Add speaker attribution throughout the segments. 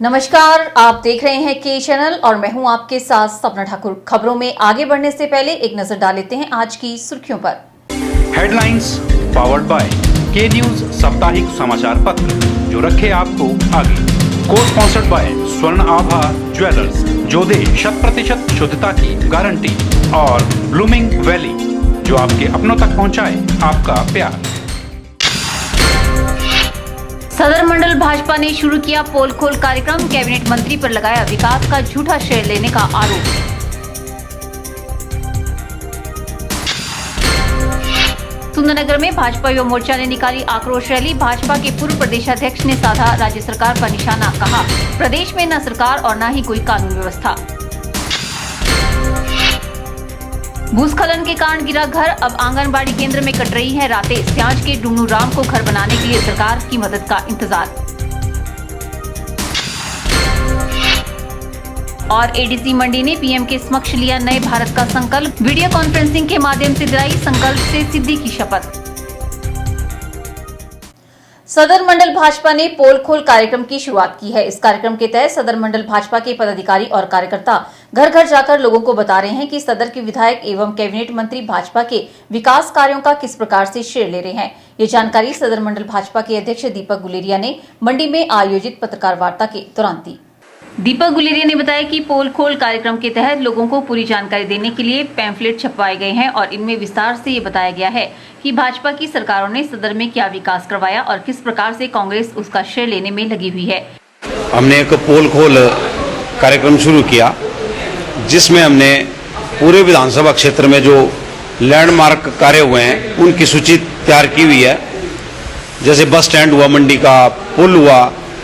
Speaker 1: नमस्कार, आप देख रहे हैं के चैनल और मैं हूं आपके साथ सपना ठाकुर। खबरों में आगे बढ़ने से पहले एक नजर डाल लेते हैं आज की सुर्खियों पर।
Speaker 2: हेडलाइंस पावर्ड बाय के न्यूज साप्ताहिक समाचार पत्र, जो रखे आपको आगे। को स्पॉन्सर्ड बाय स्वर्ण आभा ज्वेलर्स, जो दे 100% शुद्धता की गारंटी, और ब्लूमिंग वैली, जो आपके अपनों तक पहुंचाए आपका प्यार।
Speaker 1: सदर मंडल भाजपा ने शुरू किया पोल खोल कार्यक्रम, कैबिनेट मंत्री पर लगाया विकास का झूठा श्रेय लेने का आरोप। सुंदरनगर में भाजपा युवा मोर्चा ने निकाली आक्रोश रैली, भाजपा के पूर्व प्रदेशाध्यक्ष ने साधा राज्य सरकार पर निशाना, कहा प्रदेश में न सरकार और न ही कोई कानून व्यवस्था। भूस्खलन के कारण गिरा घर, अब आंगनबाड़ी केंद्र में कट रही है रातें, सियांज के डुमनू राम को घर बनाने के लिए सरकार की मदद का इंतजार। और एडीसी मंडी ने पीएम के समक्ष लिया नए भारत का संकल्प, वीडियो कॉन्फ्रेंसिंग के माध्यम से दिलाई संकल्प से सिद्धि की शपथ। सदर मंडल भाजपा ने पोल खोल कार्यक्रम की शुरुआत की है। इस कार्यक्रम के तहत सदर मंडल भाजपा के पदाधिकारी और कार्यकर्ता घर घर जाकर लोगों को बता रहे हैं कि सदर के विधायक एवं कैबिनेट मंत्री भाजपा के विकास कार्यों का किस प्रकार से श्रेय ले रहे हैं। ये जानकारी सदर मंडल भाजपा के अध्यक्ष दीपक गुलेरिया ने मंडी में आयोजित पत्रकार वार्ता के दौरान दी। दीपक गुलेरिया ने बताया कि पोल खोल कार्यक्रम के तहत लोगों को पूरी जानकारी देने के लिए पैम्फलेट छपवाए गए हैं और इनमें विस्तार से ये बताया गया है कि भाजपा की सरकारों ने सदर में क्या विकास करवाया और किस प्रकार से कांग्रेस उसका श्रेय लेने में लगी हुई है।
Speaker 3: हमने एक पोल खोल कार्यक्रम शुरू किया, जिसमें हमने पूरे विधानसभा क्षेत्र में जो लैंडमार्क कार्य हुए हैं उनकी सूची तैयार की हुई है। जैसे बस स्टैंड हुआ, मंडी का पुल हुआ,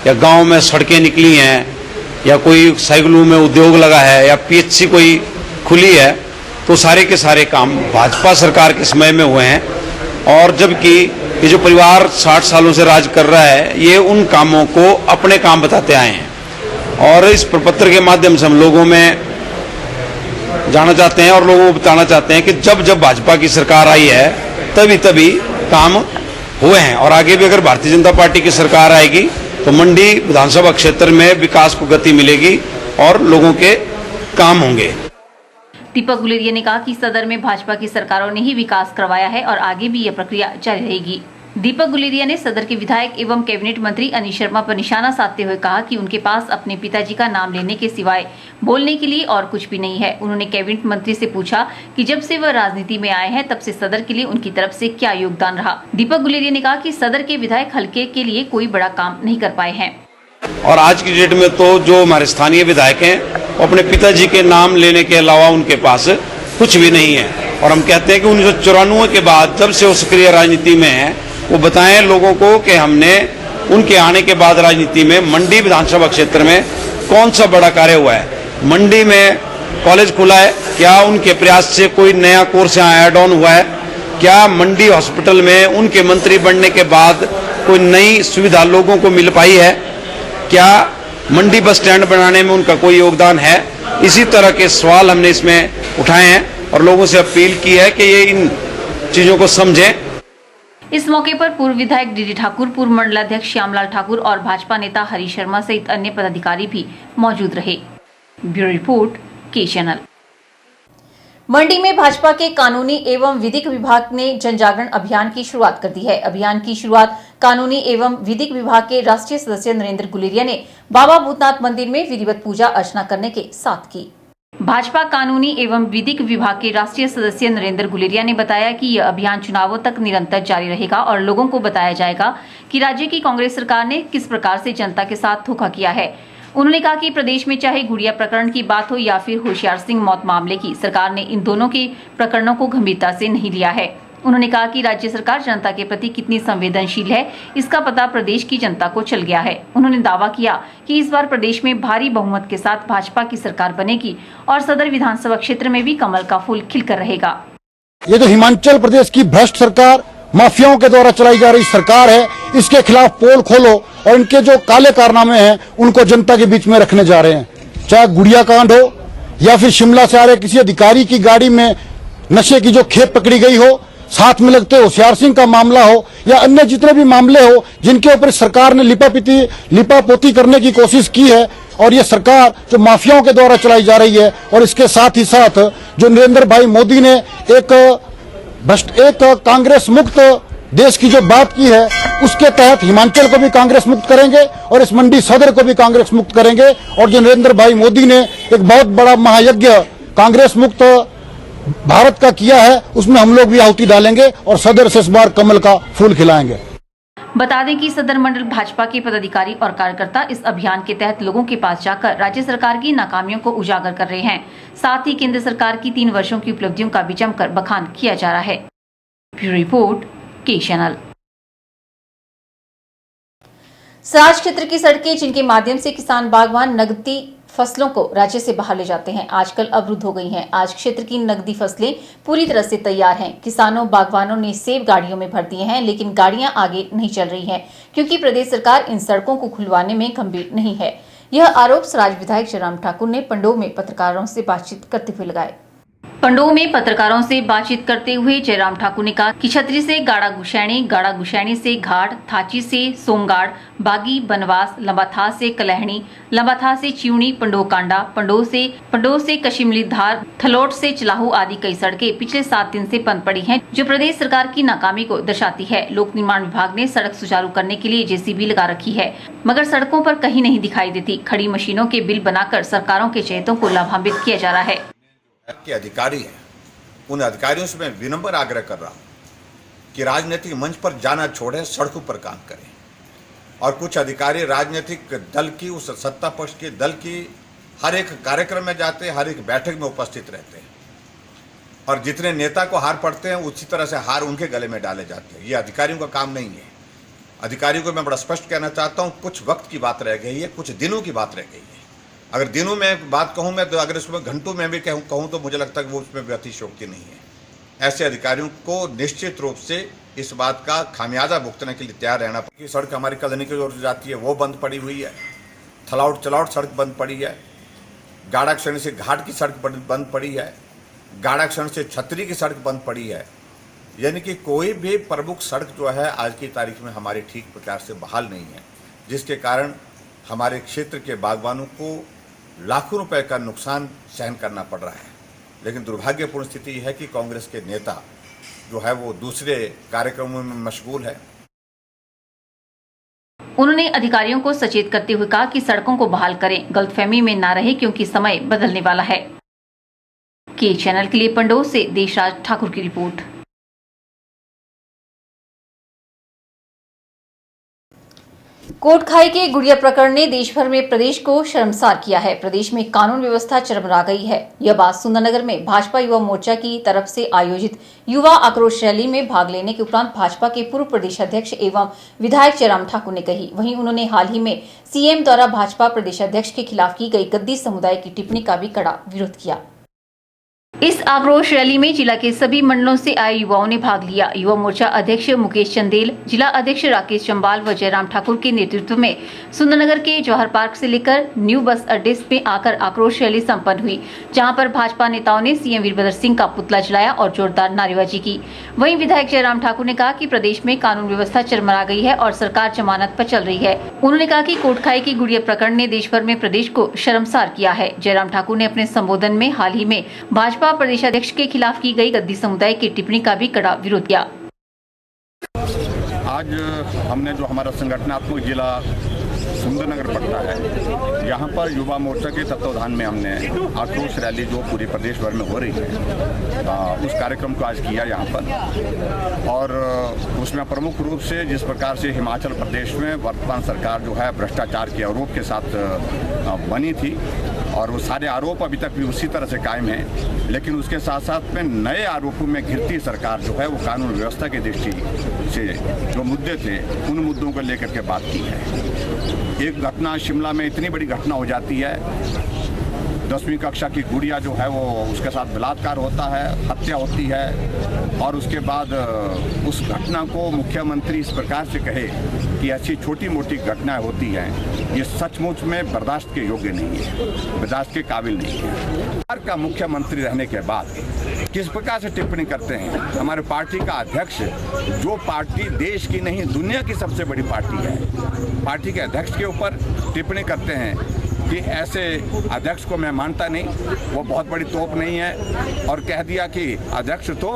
Speaker 3: या गाँव में सड़कें निकली हैं, या कोई साइकिलों में उद्योग लगा है, या पीएचसी कोई खुली है, तो सारे के सारे काम भाजपा सरकार के समय में हुए हैं। और जबकि ये जो परिवार 60 सालों से राज कर रहा है, ये उन कामों को अपने काम बताते आए हैं। और इस प्रपत्र के माध्यम से हम लोगों में जाना चाहते हैं और लोगों को बताना चाहते हैं कि जब जब भाजपा की सरकार आई है तभी तभी काम हुए हैं, और आगे भी अगर भारतीय जनता पार्टी की सरकार आएगी तो मंडी विधानसभा क्षेत्र में विकास को गति मिलेगी और लोगों के काम होंगे।
Speaker 1: दीपक गुलेरिया ने कहा कि सदर में भाजपा की सरकारों ने ही विकास करवाया है और आगे भी यह प्रक्रिया जारी रहेगी। दीपक गुलेरिया ने सदर के विधायक एवं कैबिनेट मंत्री अनिल शर्मा पर निशाना साधते हुए कहा कि उनके पास अपने पिताजी का नाम लेने के सिवाय बोलने के लिए और कुछ भी नहीं है। उन्होंने कैबिनेट मंत्री से पूछा कि जब से वह राजनीति में आए हैं तब से सदर के लिए उनकी तरफ से क्या योगदान रहा। दीपक गुलेरिया ने कहा कि सदर के विधायक हल्के के लिए कोई बड़ा काम नहीं कर पाए हैं।
Speaker 3: और आज की डेट में तो जो हमारे स्थानीय विधायक हैं, वो अपने पिताजी के नाम लेने के अलावा उनके पास कुछ भी नहीं है। और हम कहते हैं कि 1994 के बाद जब से वो सक्रिय राजनीति में है, वो बताएं लोगों को कि हमने उनके आने के बाद राजनीति में मंडी विधानसभा क्षेत्र में कौन सा बड़ा कार्य हुआ है। मंडी में कॉलेज खुला है, क्या उनके प्रयास से कोई नया कोर्स यहाँ ऐड ऑन हुआ है? क्या मंडी हॉस्पिटल में उनके मंत्री बनने के बाद कोई नई सुविधा लोगों को मिल पाई है? क्या मंडी बस स्टैंड बनाने में उनका कोई योगदान है? इसी तरह के सवाल हमने इसमें उठाए हैं और लोगों से अपील की है कि ये इन चीजों को समझें।
Speaker 1: इस मौके पर पूर्व विधायक डीडी ठाकुर, पूर्व मंडलाध्यक्ष श्यामलाल ठाकुर और भाजपा नेता हरी शर्मा सहित अन्य पदाधिकारी भी मौजूद रहे। ब्यूरो रिपोर्ट, के चैनल। मंडी में भाजपा के कानूनी एवं विधिक विभाग ने जन जागरण अभियान की शुरुआत कर दी है। अभियान की शुरुआत कानूनी एवं विधिक विभाग के राष्ट्रीय सदस्य नरेंद्र गुलेरिया ने बाबा भूतनाथ मंदिर में विधिवत पूजा अर्चना करने के साथ की। भाजपा कानूनी एवं विधिक विभाग के राष्ट्रीय सदस्य नरेंद्र गुलेरिया ने बताया कि यह अभियान चुनावों तक निरंतर जारी रहेगा और लोगों को बताया जाएगा कि राज्य की कांग्रेस सरकार ने किस प्रकार से जनता के साथ धोखा किया है। उन्होंने कहा कि प्रदेश में चाहे गुड़िया प्रकरण की बात हो या फिर होशियार सिंह मौत मामले की, सरकार ने इन दोनों के प्रकरणों को गंभीरता से नहीं लिया है। उन्होंने कहा कि राज्य सरकार जनता के प्रति कितनी संवेदनशील है, इसका पता प्रदेश की जनता को चल गया है। उन्होंने दावा किया कि इस बार प्रदेश में भारी बहुमत के साथ भाजपा की सरकार बनेगी और सदर विधानसभा क्षेत्र में भी कमल का फूल खिलकर रहेगा।
Speaker 4: ये जो हिमाचल प्रदेश की भ्रष्ट सरकार, माफियाओं के द्वारा चलाई जा रही सरकार है, इसके खिलाफ पोल खोलो और इनके जो काले कारनामे हैं उनको जनता के बीच में रखने जा रहे हैं। चाहे गुड़िया कांड हो या फिर शिमला से आ रहे किसी अधिकारी की गाड़ी में नशे की जो खेप पकड़ी गई हो, साथ में लगते होशियार सिंह का मामला हो या अन्य जितने भी मामले हो जिनके ऊपर सरकार ने लिपापोती करने की कोशिश की है, और ये सरकार जो माफियाओं के द्वारा चलाई जा रही है, और इसके साथ ही साथ जो नरेंद्र भाई मोदी ने एक कांग्रेस मुक्त देश की जो बात की है, उसके तहत हिमाचल को भी कांग्रेस मुक्त करेंगे और इस मंडी सदर को भी कांग्रेस मुक्त करेंगे। और जो नरेंद्र भाई मोदी ने एक बहुत बड़ा महायज्ञ कांग्रेस मुक्त भारत का किया है, उसमें हम लोग भी आहुति डालेंगे और सदर से इस बार कमल का फूल खिलाएंगे।
Speaker 1: बता दें कि सदर मंडल भाजपा के पदाधिकारी और कार्यकर्ता इस अभियान के तहत लोगों के पास जाकर राज्य सरकार की नाकामियों को उजागर कर रहे हैं। साथ ही केंद्र सरकार की 3 वर्षों की उपलब्धियों का भी जमकर बखान किया जा रहा है। ब्यूरो रिपोर्ट के चैनल। स्वराज क्षेत्र की सड़कें जिनके माध्यम से किसान बागवान नगदी फसलों को राज्य से बाहर ले जाते हैं, आजकल अवरुद्ध हो गई हैं। आज क्षेत्र की नगदी फसलें पूरी तरह से तैयार हैं। किसानों बागवानों ने सेब गाड़ियों में भर दिए हैं, लेकिन गाड़ियां आगे नहीं चल रही हैं क्योंकि प्रदेश सरकार इन सड़कों को खुलवाने में गंभीर नहीं है। यह आरोप स्वराज विधायक जयराम ठाकुर ने पंडोह में पत्रकारों से बातचीत करते हुए लगाए। पंडोह में पत्रकारों से बातचीत करते हुए जयराम ठाकुर ने कहा कि छतरी से गाड़ा गुशैनी से घाट, थाची से सोमगाड़, बागी बनवास, लंबाथा से कलहणी, लंबाथा से चिवनी, पंडोह कांडा, पंडोह से कशिमली धार, थलोट से चलाहू आदि कई सड़कें पिछले 7 दिन से बंद पड़ी हैं, जो प्रदेश सरकार की नाकामी को दर्शाती है। लोक निर्माण विभाग ने सड़क सुचारू करने के लिए जेसीबी लगा रखी है, मगर सड़कों पर कहीं नहीं दिखाई देती। खड़ी मशीनों के बिल बनाकर सरकारों के चहेतों को लाभान्वित किया जा रहा है।
Speaker 5: के अधिकारी हैं, उन अधिकारियों से मैं विनम्र आग्रह कर रहा हूं कि राजनीतिक मंच पर जाना छोड़े, सड़कों पर काम करें। और कुछ अधिकारी राजनीतिक दल की, उस सत्ता पक्ष के दल की हर एक कार्यक्रम में जाते हैं, हर एक बैठक में उपस्थित रहते हैं, और जितने नेता को हार पड़ते हैं उसी तरह से हार उनके गले में डाले जाते हैं। ये अधिकारियों का काम नहीं है। अधिकारियों को मैं बड़ा स्पष्ट कहना चाहता हूँ, कुछ वक्त की बात रह गई है, कुछ दिनों की बात रह गई है। अगर दिनों में बात कहूँ मैं, तो अगर उसमें घंटों में भी कहूँ तो मुझे लगता है कि वो उसमें भी अतिशयोक्ति नहीं है। ऐसे अधिकारियों को निश्चित रूप से इस बात का खामियाजा भुगतने के लिए तैयार रहना पड़ेगा। सड़क हमारी कदनी की ओर जाती है, वो बंद पड़ी हुई है। थलाउट चलाउट सड़क बंद पड़ी है। गाड़ाक्षण से घाट की सड़क बंद पड़ी है। गाड़ाक्षण से छतरी की सड़क बंद पड़ी है। यानी कि कोई भी प्रमुख सड़क जो है आज की तारीख में हमारी ठीक प्रकार से बहाल नहीं है, जिसके कारण हमारे क्षेत्र के बागवानों को लाखों रुपए का नुकसान सहन करना पड़ रहा है। लेकिन दुर्भाग्यपूर्ण स्थिति है कि कांग्रेस के नेता जो है वो दूसरे कार्यक्रमों में मशगूल है।
Speaker 1: उन्होंने अधिकारियों को सचेत करते हुए कहा कि सड़कों को बहाल करें, गलतफहमी में न रहे क्योंकि समय बदलने वाला है। के चैनल के लिए पंडोह से देशराज ठाकुर की रिपोर्ट। कोटखाई के गुड़िया प्रकरण ने देश भर में प्रदेश को शर्मसार किया है। प्रदेश में कानून व्यवस्था चरमरा गई है। यह बात सुंदरनगर में भाजपा युवा मोर्चा की तरफ से आयोजित युवा आक्रोश रैली में भाग लेने के उपरांत भाजपा के पूर्व प्रदेश अध्यक्ष एवं विधायक जयराम ठाकुर ने कही। वहीं उन्होंने हाल ही में सीएम द्वारा भाजपा प्रदेश अध्यक्ष के खिलाफ की गई गद्दी समुदाय की टिप्पणी का भी कड़ा विरोध किया। इस आक्रोश रैली में जिला के सभी मंडलों से आए युवाओं ने भाग लिया। युवा मोर्चा अध्यक्ष मुकेश चंदेल, जिला अध्यक्ष राकेश चंबाल व जयराम ठाकुर के नेतृत्व में सुंदरनगर के जौहर पार्क से लेकर न्यू बस अड्डे में आकर आक्रोश रैली संपन्न हुई, जहां पर भाजपा नेताओं ने सीएम वीरभद्र सिंह का पुतला जलाया और जोरदार नारेबाजी की। वहीं विधायक जयराम ठाकुर ने कहा कि प्रदेश में कानून व्यवस्था चरमरा गई है और सरकार जमानत पर चल रही है। उन्होंने कहा कि कोटखाई की गुड़िया प्रकरण ने देश भर में प्रदेश को शर्मसार किया है। जयराम ठाकुर ने अपने संबोधन में हाल ही में भाजपा प्रदेश अध्यक्ष के खिलाफ की गई गद्दी समुदाय की टिप्पणी का भी कड़ा विरोध किया।
Speaker 6: आज हमने जो हमारा संगठनात्मक जिला सुंदरनगर पड़ता है, यहाँ पर युवा मोर्चा के तत्वावधान में हमने आक्रोश रैली जो पूरे प्रदेश भर में हो रही है, उस कार्यक्रम को आज किया यहाँ पर। और उसमें प्रमुख रूप से जिस प्रकार से हिमाचल प्रदेश में वर्तमान सरकार जो है भ्रष्टाचार के आरोप के साथ बनी थी, और वो सारे आरोप अभी तक भी उसी तरह से कायम हैं, लेकिन उसके साथ साथ में नए आरोपों में घिरती सरकार जो है वो कानून व्यवस्था की दृष्टि से जो मुद्दे थे उन मुद्दों को लेकर के बात की है। एक घटना शिमला में इतनी बड़ी घटना हो जाती है, 10वीं कक्षा की गुड़िया जो है वो उसके साथ बलात्कार होता है, हत्या होती है, और उसके बाद उस घटना को मुख्यमंत्री इस प्रकार से कहे कि ऐसी छोटी मोटी घटनाएं होती हैं, ये सचमुच में बर्दाश्त के योग्य नहीं है, बर्दाश्त के काबिल नहीं है। सरकार का मुख्यमंत्री रहने के बाद किस प्रकार से टिप्पणी करते हैं। हमारे पार्टी का अध्यक्ष, जो पार्टी देश की नहीं दुनिया की सबसे बड़ी पार्टी है, पार्टी के अध्यक्ष के ऊपर टिप्पणी करते हैं कि ऐसे अध्यक्ष को मैं मानता नहीं, वो बहुत बड़ी तोप नहीं है। और कह दिया कि अध्यक्ष तो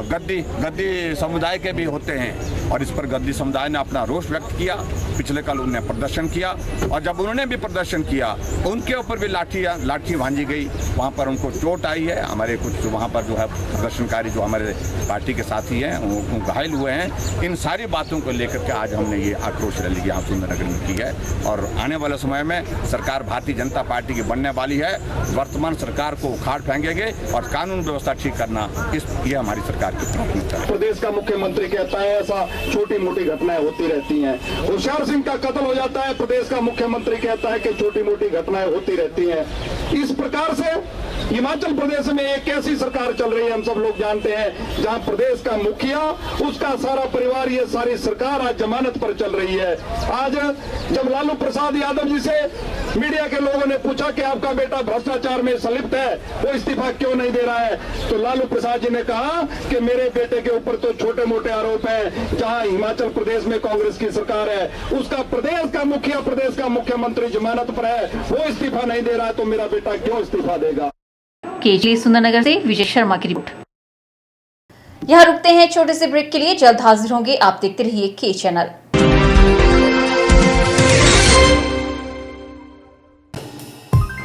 Speaker 6: गद्दी समुदाय के भी होते हैं, और इस पर गद्दी समुदाय ने अपना रोष व्यक्त किया। पिछले कल उन्होंने प्रदर्शन किया, और जब उन्होंने भी प्रदर्शन किया उनके ऊपर भी लाठी भांजी गई, वहाँ पर उनको चोट आई है। हमारे कुछ वहाँ पर जो है प्रदर्शनकारी जो हमारे पार्टी के साथी हैं वो घायल हुए हैं। इन सारी बातों को लेकर के आज हमने ये आक्रोश रैली यहाँ सुंदरनगर में की है, और आने वाले समय में सरकार भारतीय जनता पार्टी की बनने वाली है। वर्तमान सरकार को उखाड़ फेंकेंगे और कानून व्यवस्था ठीक करना ये हमारी सरकार की प्राथमिकता है।
Speaker 7: प्रदेश का मुख्यमंत्री कहता है ऐसा छोटी मोटी घटनाएं होती रहती हैं। होशियार सिंह का कत्ल हो जाता है, प्रदेश का मुख्यमंत्री कहता है कि छोटी मोटी घटनाएं होती रहती हैं। इस प्रकार से हिमाचल प्रदेश में एक ऐसी सरकार चल रही है, हम सब लोग जानते हैं, जहां प्रदेश का मुखिया, उसका सारा परिवार, ये सारी सरकार आज जमानत पर चल रही है। आज जब लालू प्रसाद यादव जी से मीडिया के लोगों ने पूछा कि आपका बेटा भ्रष्टाचार में संलिप्त है, वो इस्तीफा क्यों नहीं दे रहा है, तो लालू प्रसाद जी ने कहा कि मेरे बेटे के ऊपर तो छोटे मोटे आरोप हैं। जहां हिमाचल प्रदेश में कांग्रेस की सरकार है, उसका प्रदेश का मुखिया, प्रदेश का मुख्यमंत्री जमानत पर है, वो इस्तीफा नहीं दे रहा है, तो मेरा बेटा क्यों इस्तीफा देगा।
Speaker 1: केजली सुंदरनगर से विजय शर्मा की रिपोर्ट।
Speaker 8: यहाँ रुकते हैं छोटे से ब्रेक के लिए, जल्द हाजिर होंगे। आप देखते रहिए के channel.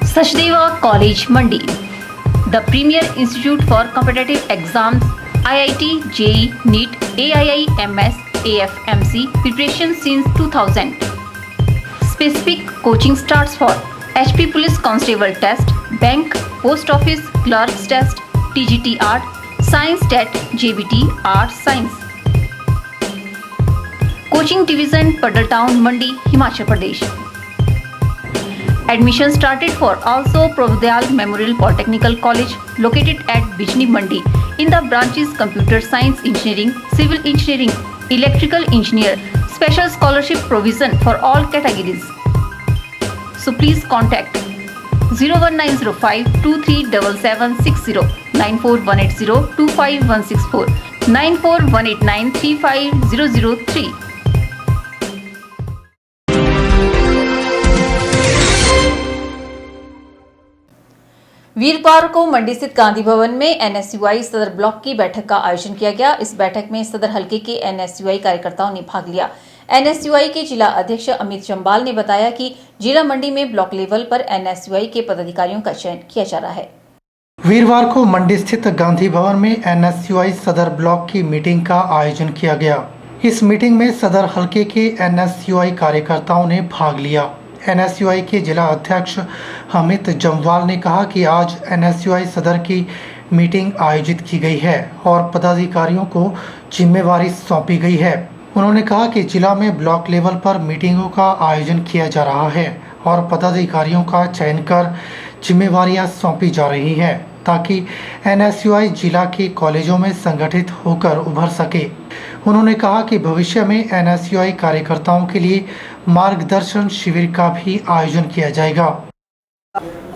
Speaker 1: Sachdeva college Mandi, the premier institute for competitive exams, IIT, JEE, NEET, AII, MS, AFMC preparation since 2000. Specific coaching starts for HP Police Constable Test, Bank, Post Office Clerks Test, TGT Art, Science TET, JBT Art Science. Coaching Division, Padal Town, Mandi, Himachal Pradesh. Admission started for also Providyal Memorial Polytechnical College located at Bijni Mandi in the branches Computer Science Engineering, Civil Engineering, Electrical Engineer. Special scholarship provision for all categories. So please contact 01905 237760, 94180 25164, 94189 35003.
Speaker 8: वीरवार को मंडी स्थित गांधी भवन में NSUI सदर block की बैठक का आयोजन किया गया। इस बैठक में सदर हलके के NSUI कार्यकर्ताओं ने भाग लिया। NSUI के जिला अध्यक्ष अमित चंबाल ने बताया कि जिला मंडी में ब्लॉक लेवल पर NSUI के पदाधिकारियों का चयन किया जा रहा है।
Speaker 9: वीरवार को मंडी स्थित गांधी भवन में NSUI सदर ब्लॉक की मीटिंग का आयोजन किया गया। इस मीटिंग में सदर हलके के NSUI कार्यकर्ताओं ने भाग लिया। NSUI के जिला अध्यक्ष अमित जम्वाल ने कहा कि आज NSUI सदर की मीटिंग आयोजित की गई है और पदाधिकारियों को जिम्मेवारी सौंपी गई है। उन्होंने कहा कि जिला में ब्लॉक लेवल पर मीटिंगों का आयोजन किया जा रहा है और पदाधिकारियों का चयन कर जिम्मेवारियां सौंपी जा रही हैं ताकि NSUI जिला के कॉलेजों में संगठित होकर उभर सके। उन्होंने कहा कि भविष्य में NSUI कार्यकर्ताओं के लिए मार्गदर्शन शिविर का भी आयोजन किया जाएगा।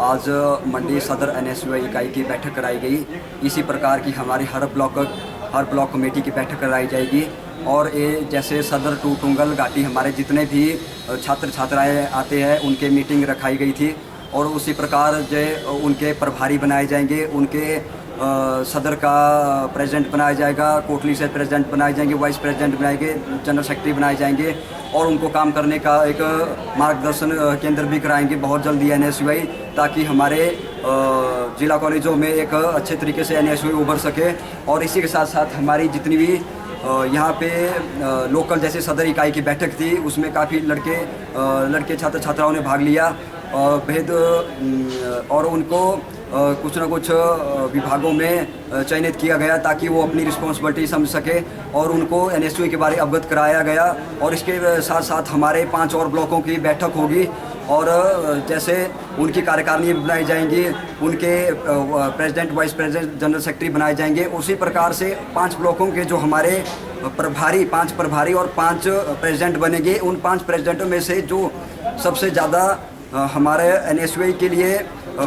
Speaker 10: आज मंडी सदर NSUI इकाई की बैठक कराई गई। इसी प्रकार की हमारी हर ब्लॉक कमेटी की बैठक कराई जाएगी और ये जैसे सदर टू टुंगल घाटी हमारे जितने भी छात्र छात्राएं आते हैं उनके मीटिंग रखाई गई थी और उसी प्रकार जो उनके प्रभारी बनाए जाएंगे, उनके सदर का प्रेसिडेंट बनाया जाएगा, कोटली से प्रेसिडेंट बनाए जाएंगे, वाइस प्रेसिडेंट बनाएंगे, जनरल सेक्रेटरी बनाए जाएंगे और उनको काम करने का एक मार्गदर्शन केंद्र भी कराएंगे बहुत जल्दी NSUI, ताकि हमारे जिला कॉलेजों में एक अच्छे तरीके से NSUI उभर सके। और इसी के साथ साथ हमारी जितनी भी यहाँ पे लोकल जैसे सदर इकाई की बैठक थी उसमें काफ़ी लड़के छात्र छात्राओं ने भाग लिया और उनको कुछ ना कुछ विभागों में चयनित किया गया ताकि वो अपनी रिस्पॉन्सिबिलिटी समझ सके और उनको NSUI के बारे अवगत कराया गया। और इसके साथ साथ हमारे 5 और ब्लॉकों की बैठक होगी और जैसे उनकी कार्यकारिणी बनाई जाएंगी, उनके president, vice president, general secretary बनाए जाएंगे। उसी प्रकार से 5 ब्लॉकों के जो हमारे प्रभारी 5 प्रभारी और 5 प्रेसिडेंट बनेंगे, उन 5 प्रेसिडेंटों में से जो सबसे ज़्यादा हमारे NSUI के लिए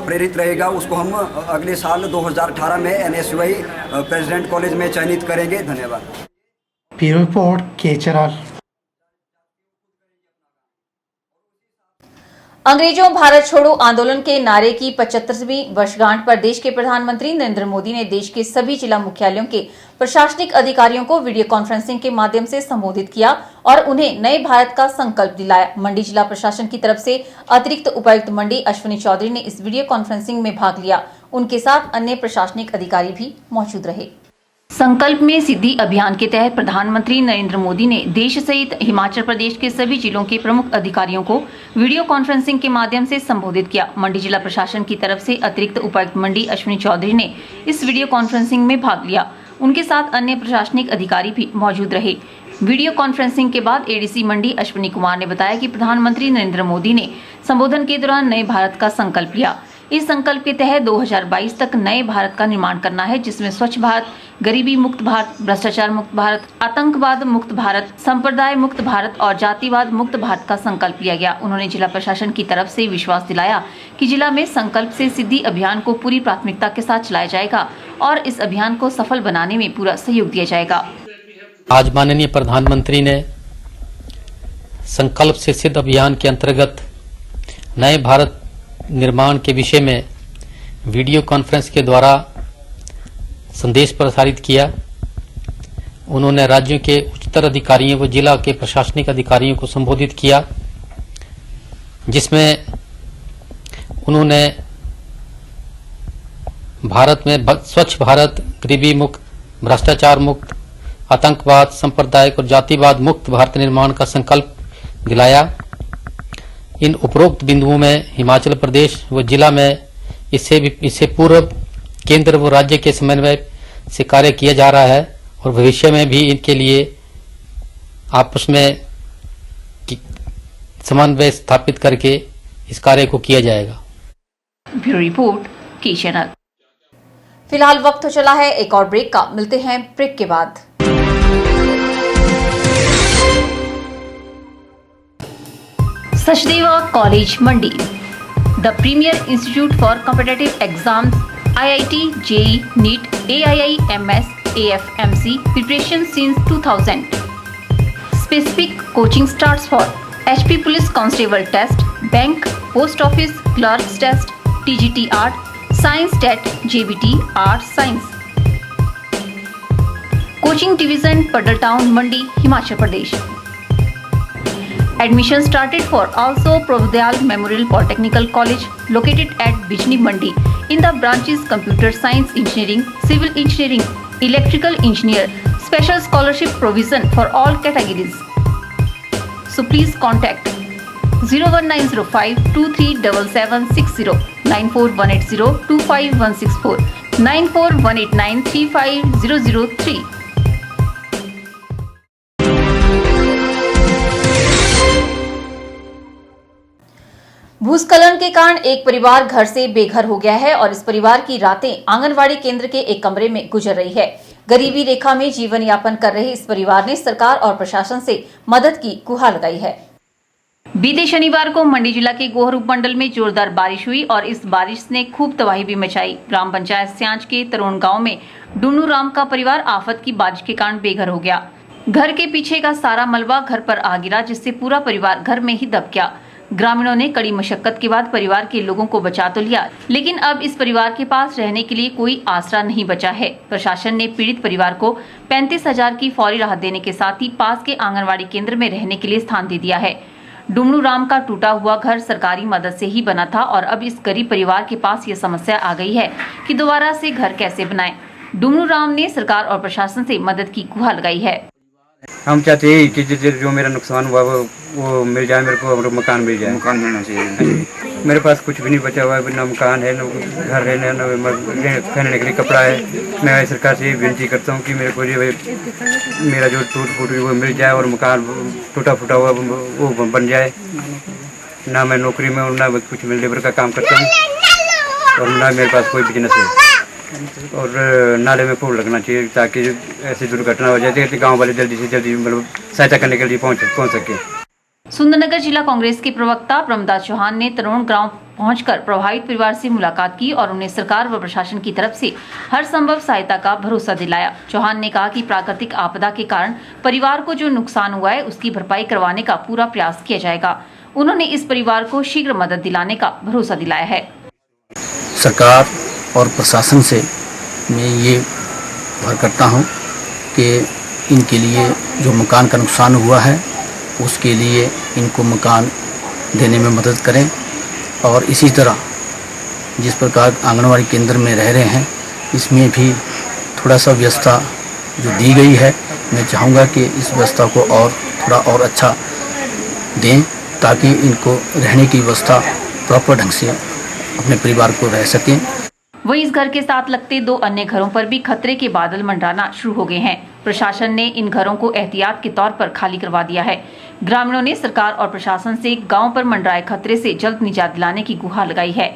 Speaker 10: प्रेरित रहेगा उसको हम अगले साल 2018 में NSUI प्रेसिडेंट कॉलेज में चयनित करेंगे। धन्यवाद।
Speaker 9: ब्यूरो रिपोर्ट के चैनल।
Speaker 8: अंग्रेजों भारत छोड़ो आंदोलन के नारे की 75वीं वर्षगांठ पर देश के प्रधानमंत्री नरेंद्र मोदी ने देश के सभी जिला मुख्यालयों के प्रशासनिक अधिकारियों को वीडियो कॉन्फ्रेंसिंग के माध्यम से संबोधित किया और उन्हें नए भारत का संकल्प दिलाया। मंडी जिला प्रशासन की तरफ से अतिरिक्त उपायुक्त मंडी अश्विनी चौधरी ने इस वीडियो कॉन्फ्रेंसिंग में भाग लिया। उनके साथ अन्य प्रशासनिक अधिकारी भी मौजूद रहे। संकल्प में सिद्धि अभियान के तहत प्रधानमंत्री नरेंद्र मोदी ने देश सहित हिमाचल प्रदेश के सभी जिलों के प्रमुख अधिकारियों को वीडियो कॉन्फ्रेंसिंग के माध्यम से संबोधित किया। मंडी जिला प्रशासन की तरफ से अतिरिक्त उपायुक्त मंडी अश्विनी चौधरी ने इस वीडियो कॉन्फ्रेंसिंग में भाग लिया। उनके साथ अन्य प्रशासनिक अधिकारी भी मौजूद रहे। वीडियो कॉन्फ्रेंसिंग के बाद एडीसी मंडी अश्विनी कुमार ने बताया कि प्रधानमंत्री नरेंद्र मोदी ने संबोधन के दौरान नए भारत का संकल्प लिया। इस संकल्प के तहत 2022 तक नए भारत का निर्माण करना है, जिसमें स्वच्छ भारत, गरीबी मुक्त भारत, भ्रष्टाचार मुक्त भारत, आतंकवाद मुक्त भारत, संप्रदाय मुक्त भारत और जातिवाद मुक्त भारत का संकल्प लिया गया। उन्होंने जिला प्रशासन की तरफ से विश्वास दिलाया कि जिला में संकल्प से सिद्धि अभियान को पूरी प्राथमिकता के साथ चलाया जाएगा और इस अभियान को सफल बनाने में पूरा सहयोग दिया जाएगा।
Speaker 11: आज माननीय प्रधानमंत्री ने संकल्प से सिद्ध अभियान के अंतर्गत नए भारत निर्माण के विषय में वीडियो कॉन्फ्रेंस के द्वारा संदेश प्रसारित किया। उन्होंने राज्यों के उच्चतर अधिकारियों व जिला के प्रशासनिक अधिकारियों को संबोधित किया, जिसमें उन्होंने भारत में स्वच्छ भारत, गरीबी मुक्त, भ्रष्टाचार मुक्त, आतंकवाद, सांप्रदायिक और जातिवाद मुक्त भारत निर्माण का संकल्प दिलाया। इन उपरोक्त बिंदुओं में हिमाचल प्रदेश व जिला में इससे पूर्व केंद्र व राज्य के समन्वय से कार्य किया जा रहा है और भविष्य में भी इनके लिए आपस में समन्वय स्थापित करके इस कार्य को किया जाएगा।
Speaker 8: ब्यूरो रिपोर्ट के चैनल। फिलहाल वक्त हो चला है एक और ब्रेक का। मिलते हैं ब्रेक के बाद। Sachdeva college Mandi, the premier institute for competitive exams, IIT, JEE, NEET, AII, MS, AFMC preparation since 2000. Specific coaching starts for HP Police Constable Test, Bank, Post Office Clerks Test, TGT Art, Science TET, JBT Art Science. Coaching Division, Padal Town, Mandi, Himachal Pradesh. Admission started for also Providyal Memorial Polytechnical College located at Bijni Mandi in the branches Computer Science Engineering, Civil Engineering, Electrical Engineer. Special scholarship provision for all categories. So please contact 01905 237760, 94180 25164, 94189 35003. भूस्खलन के कारण एक परिवार घर से बेघर हो गया है और इस परिवार की रातें आंगनवाड़ी केंद्र के एक कमरे में गुजर रही है। गरीबी रेखा में जीवन यापन कर रहे इस परिवार ने सरकार और प्रशासन से मदद की गुहार लगाई है। बीते शनिवार को मंडी जिला के गोहर उपमंडल में जोरदार बारिश हुई और इस बारिश ने खूब तबाही भी मचाई। ग्राम पंचायत स्यांच के तरोन गांव में डुन्नू राम का परिवार आफत की बारिश के कारण बेघर हो गया। घर के पीछे का सारा मलबा घर पर आ गिरा, जिससे पूरा परिवार घर में ही दब गया। ग्रामीणों ने कड़ी मशक्कत के बाद परिवार के लोगों को बचा तो लिया, लेकिन अब इस परिवार के पास रहने के लिए कोई आसरा नहीं बचा है। प्रशासन ने पीड़ित परिवार को 35,000 की फौरी राहत देने के साथ ही पास के आंगनवाड़ी केंद्र में रहने के लिए स्थान दे दिया है। डुमनू राम का टूटा हुआ घर सरकारी मदद से ही बना था और अब इस गरीब परिवार के पास ये समस्या आ गई है कि दोबारा से घर कैसे बनाएं। डुमनू राम ने सरकार और प्रशासन से मदद की गुहार लगाई है।
Speaker 12: हम चाहते हैं कि जो मेरा नुकसान हुआ वो मिल जाए, मेरे को मकान मिल जाए। मकान मिलना चाहिए। मेरे पास कुछ भी नहीं बचा हुआ है, ना मकान है, ना घर है, ना पहनने के लिए कपड़ा है। मैं सरकार से विनती करता हूँ कि मेरे को मेरा जो टूट फूट वो मिल जाए और मकान टूटा फूटा हुआ वो बन जाए। ना मैं नौकरी में ना कुछ मैं लेबर का काम करता हूँ और ना मेरे पास कोई बिजनेस है। और नाले में फूल लगना चाहिए ताकि ऐसी दुर्घटना हो जाए तो गांव वाले जल्दी से जल्दी मतलब सहायता करने के लिए पहुंच सके।
Speaker 8: सुंदरनगर जिला कांग्रेस के प्रवक्ता ब्रह्मदास चौहान ने तरोन गांव
Speaker 1: पहुंचकर प्रभावित परिवार से मुलाकात की और उन्हें सरकार व प्रशासन की तरफ से हर संभव सहायता का भरोसा दिलाया। चौहान ने कहा कि प्राकृतिक आपदा के कारण परिवार को जो नुकसान हुआ है उसकी भरपाई करवाने का पूरा प्रयास किया जाएगा। उन्होंने इस परिवार को शीघ्र मदद दिलाने का भरोसा दिलाया है।
Speaker 13: सरकार और प्रशासन से मैं ये गुहार करता हूँ कि इनके लिए जो मकान का नुकसान हुआ है उसके लिए इनको मकान देने में मदद करें और इसी तरह जिस प्रकार आंगनवाड़ी केंद्र में रह रहे हैं इसमें भी थोड़ा सा व्यवस्था जो दी गई है मैं चाहूँगा कि इस व्यवस्था को और थोड़ा और अच्छा दें ताकि इनको रहने की व्यवस्था प्रॉपर ढंग से अपने परिवार को रह सकें।
Speaker 1: वहीं इस घर के साथ लगते 2 अन्य घरों पर भी खतरे के बादल मंडराना शुरू हो गए हैं। प्रशासन ने इन घरों को एहतियात के तौर पर खाली करवा दिया है। ग्रामीणों ने सरकार और प्रशासन से गांव पर मंडराए खतरे से जल्द निजात दिलाने की गुहार लगाई है।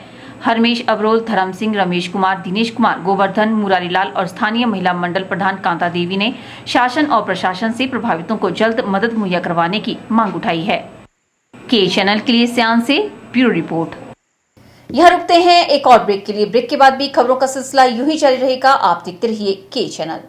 Speaker 1: हरमेश अबरोल, धर्म सिंह, रमेश कुमार, दिनेश कुमार, गोवर्धन, मुरारीलाल और स्थानीय महिला मंडल प्रधान कांता देवी ने शासन और प्रशासन से प्रभावितों को जल्द मदद मुहैया करवाने की मांग उठाई है। के चैनल के लिए सियान से ब्यूरो रिपोर्ट।
Speaker 8: यहाँ रुकते हैं एक और ब्रेक के लिए। ब्रेक के बाद भी खबरों का सिलसिला यूं ही जारी रहेगा। आप देखते रहिए के चैनल।